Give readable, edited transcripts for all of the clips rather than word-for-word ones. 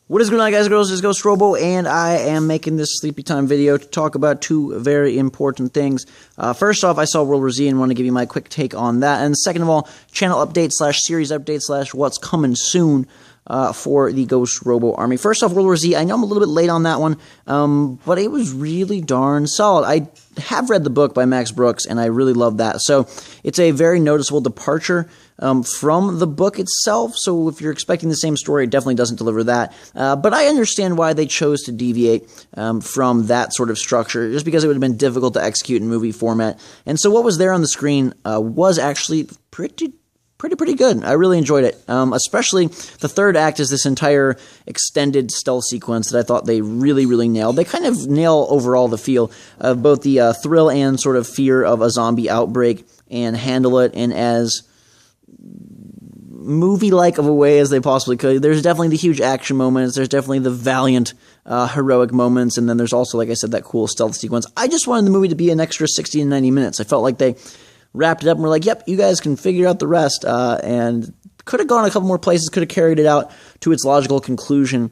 What is going on, guys and girls? It's GhostRobo, and I am making this sleepy time video to talk about two very important things. First off, I saw World War Z and want to give you my quick take on that. And second of all, channel update / series update / what's coming soon for the GhostRobo army. First off, World War Z, I know I'm a little bit late on that one, but it was really darn solid. I have read the book by Max Brooks, and I really love that. So it's a very noticeable departure from the book itself, so if you're expecting the same story, it definitely doesn't deliver that. But I understand why they chose to deviate from that sort of structure, just because it would have been difficult to execute in movie format. And so what was there on the screen was actually pretty good. I really enjoyed it, especially the third act is this entire extended stealth sequence that I thought they really nailed. They kind of nail overall the feel of both the thrill and sort of fear of a zombie outbreak, and handle it in as movie-like of a way as they possibly could. There's definitely the huge action moments, there's definitely the valiant, heroic moments, and then there's also, like I said, that cool stealth sequence. I just wanted the movie to be an extra 60 to 90 minutes. I felt like they wrapped it up and were like, yep, you guys can figure out the rest, and could have gone a couple more places, could have carried it out to its logical conclusion,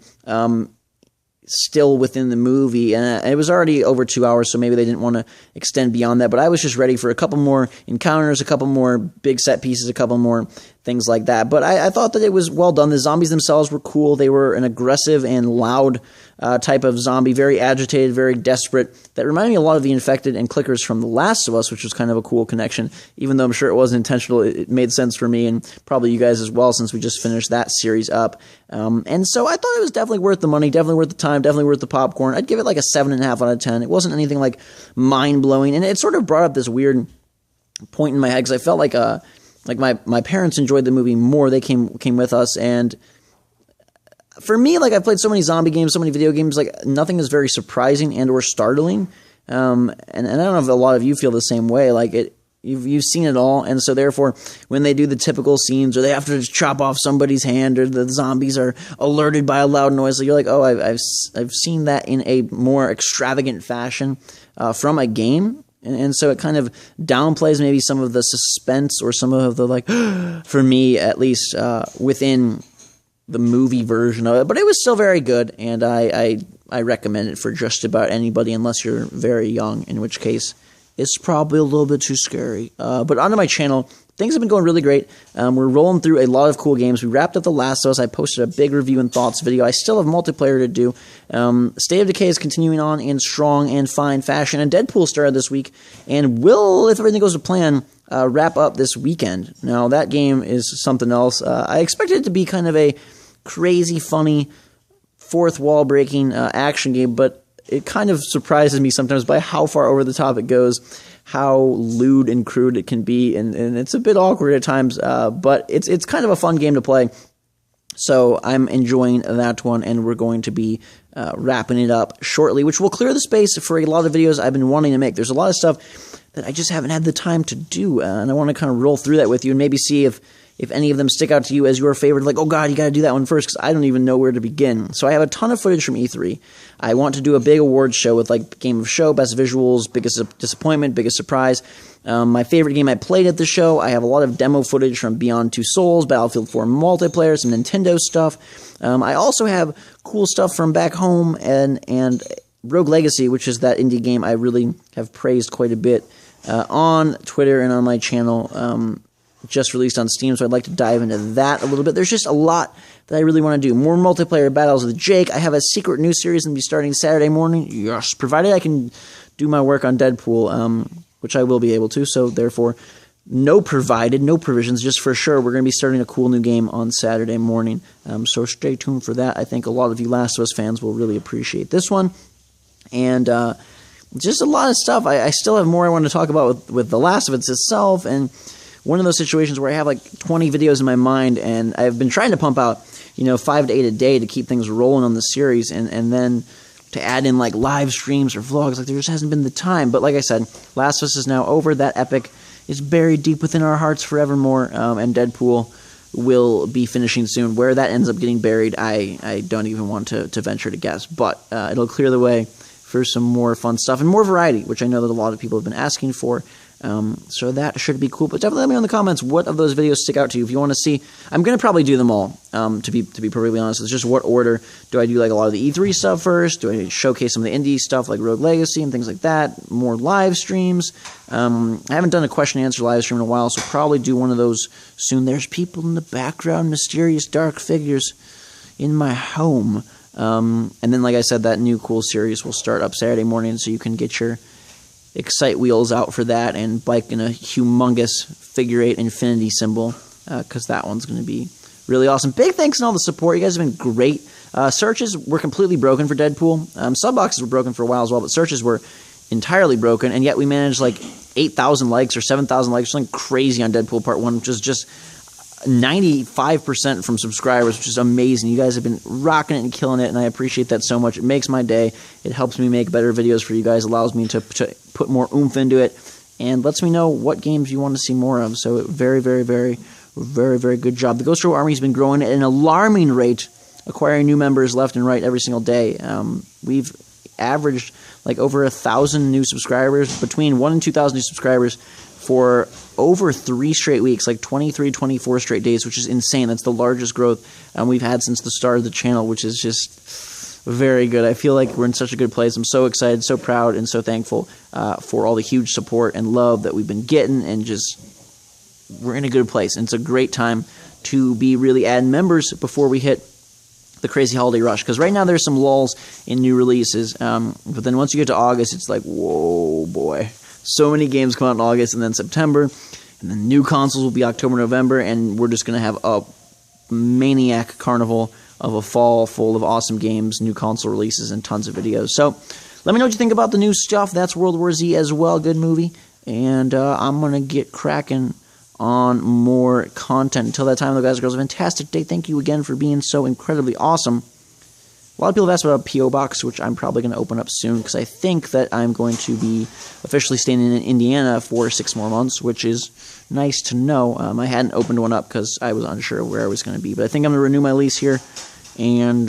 still within the movie, and it was already over 2 hours, so maybe they didn't want to extend beyond that, but I was just ready for a couple more encounters, a couple more big set pieces, a couple more things like that. But I thought that it was well done. The zombies themselves were cool. They were an aggressive and loud type of zombie, very agitated, very desperate. That reminded me a lot of the infected and clickers from The Last of Us, which was kind of a cool connection. Even though I'm sure it wasn't intentional, it made sense for me and probably you guys as well, since we just finished that series up. And so I thought it was definitely worth the money, definitely worth the time, definitely worth the popcorn. I'd give it like a 7.5 out of 10. It wasn't anything like mind-blowing, and it sort of brought up this weird point in my head, because I felt like my parents enjoyed the movie more. They came with us, and for me, like, I've played so many zombie games, so many video games, like, nothing is very surprising and or startling, and I don't know if a lot of you feel the same way. Like, you've seen it all, and so therefore, when they do the typical scenes, or they have to just chop off somebody's hand, or the zombies are alerted by a loud noise, so you're like, oh, I've seen that in a more extravagant fashion from a game. And so it kind of downplays maybe some of the suspense, or some of the, like, for me at least, within the movie version of it. But it was still very good, and I recommend it for just about anybody, unless you're very young, in which case it's probably a little bit too scary. But onto my channel. Things have been going really great. We're rolling through a lot of cool games. We wrapped up The Last of Us. I posted a big review and thoughts video. I still have multiplayer to do. State of Decay is continuing on in strong and fine fashion. And Deadpool started this week, and will, if everything goes to plan, wrap up this weekend. Now, that game is something else. I expected it to be kind of a crazy, funny, fourth wall-breaking action game, but it kind of surprises me sometimes by how far over the top it goes, how lewd and crude it can be, and it's a bit awkward at times, but it's kind of a fun game to play. So I'm enjoying that one, and we're going to be wrapping it up shortly, which will clear the space for a lot of videos I've been wanting to make. There's a lot of stuff that I just haven't had the time to do, and I want to kind of roll through that with you and maybe see if any of them stick out to you as your favorite, like, oh god, you got to do that one first, because I don't even know where to begin. So I have a ton of footage from E3. I want to do a big awards show with, like, game of show, best visuals, biggest disappointment, biggest surprise. My favorite game I played at the show. I have a lot of demo footage from Beyond Two Souls, Battlefield 4 multiplayer, some Nintendo stuff. I also have cool stuff from back home, and Rogue Legacy, which is that indie game I really have praised quite a bit on Twitter and on my channel. Just released on Steam, so I'd like to dive into that a little bit. There's just a lot that I really want to do. More multiplayer battles with Jake. I have a secret news series going to be starting Saturday morning. Yes, provided I can do my work on Deadpool, which I will be able to, so therefore, no provisions, just for sure. We're going to be starting a cool new game on Saturday morning, so stay tuned for that. I think a lot of you Last of Us fans will really appreciate this one, and just a lot of stuff. I still have more I want to talk about with The Last of Us itself, and one of those situations where I have like 20 videos in my mind, and I've been trying to pump out, 5 to 8 a day to keep things rolling on the series, and then to add in like live streams or vlogs. Like, there just hasn't been the time. But like I said, Last of Us is now over. That epic is buried deep within our hearts forevermore, and Deadpool will be finishing soon. Where that ends up getting buried, I don't even want to venture to guess. But it'll clear the way for some more fun stuff and more variety, which I know that a lot of people have been asking for. So that should be cool. But definitely let me know in the comments what of those videos stick out to you. If you want to see, I'm going to probably do them all, to be perfectly honest. It's just what order. Do I do like a lot of the E3 stuff first? Do I showcase some of the indie stuff like Rogue Legacy and things like that? More live streams? I haven't done a question and answer live stream in a while, so probably do one of those soon. There's people in the background, mysterious dark figures in my home. And then, like I said, that new cool series will start up Saturday morning, so you can get your Excite wheels out for that and bike in a humongous figure 8 infinity symbol, because that one's going to be really awesome. Big thanks and all the support. You guys have been great. Searches were completely broken for Deadpool. Sub boxes were broken for a while as well, but searches were entirely broken, and yet we managed like 8,000 likes or 7,000 likes, something crazy on Deadpool Part 1, which is just 95% from subscribers, which is amazing. You guys have been rocking it and killing it, and I appreciate that so much. It makes my day. It helps me make better videos for you guys, allows me to put more oomph into it, and lets me know what games you want to see more of. So very, very, very, very, very good job. The GhostRobo Army has been growing at an alarming rate, acquiring new members left and right every single day. We've averaged like over 1,000 new subscribers, between 1,000 and 2,000 new subscribers for over 3 straight weeks, like 23, 24 straight days, which is insane. That's the largest growth we've had since the start of the channel, which is just very good. I feel like we're in such a good place. I'm so excited, so proud, and so thankful for all the huge support and love that we've been getting, and just we're in a good place. And it's a great time to be really adding members before we hit the crazy holiday rush, because right now there's some lulls in new releases, but then once you get to August, it's like, whoa, boy. So many games come out in August, and then September, and then new consoles will be October, November, and we're just going to have a maniac carnival of a fall full of awesome games, new console releases, and tons of videos. So let me know what you think about the new stuff. That's World War Z as well. Good movie. And I'm going to get cracking on more content. Until that time, though, guys and girls, a fantastic day. Thank you again for being so incredibly awesome. A lot of people have asked about a P.O. Box, which I'm probably going to open up soon, because I think that I'm going to be officially staying in Indiana for 6 more months, which is nice to know. I hadn't opened one up because I was unsure of where I was going to be, but I think I'm going to renew my lease here and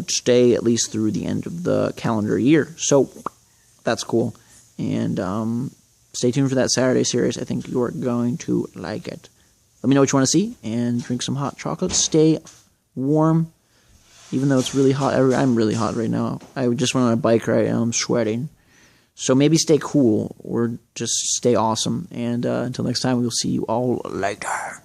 stay at least through the end of the calendar year. So that's cool. And stay tuned for that Saturday series. I think you're going to like it. Let me know what you want to see, and drink some hot chocolate. Stay warm. Even though it's really hot, I'm really hot right now. I just went on a bike ride and I'm sweating. So maybe stay cool or just stay awesome. And until next time, we'll see you all later.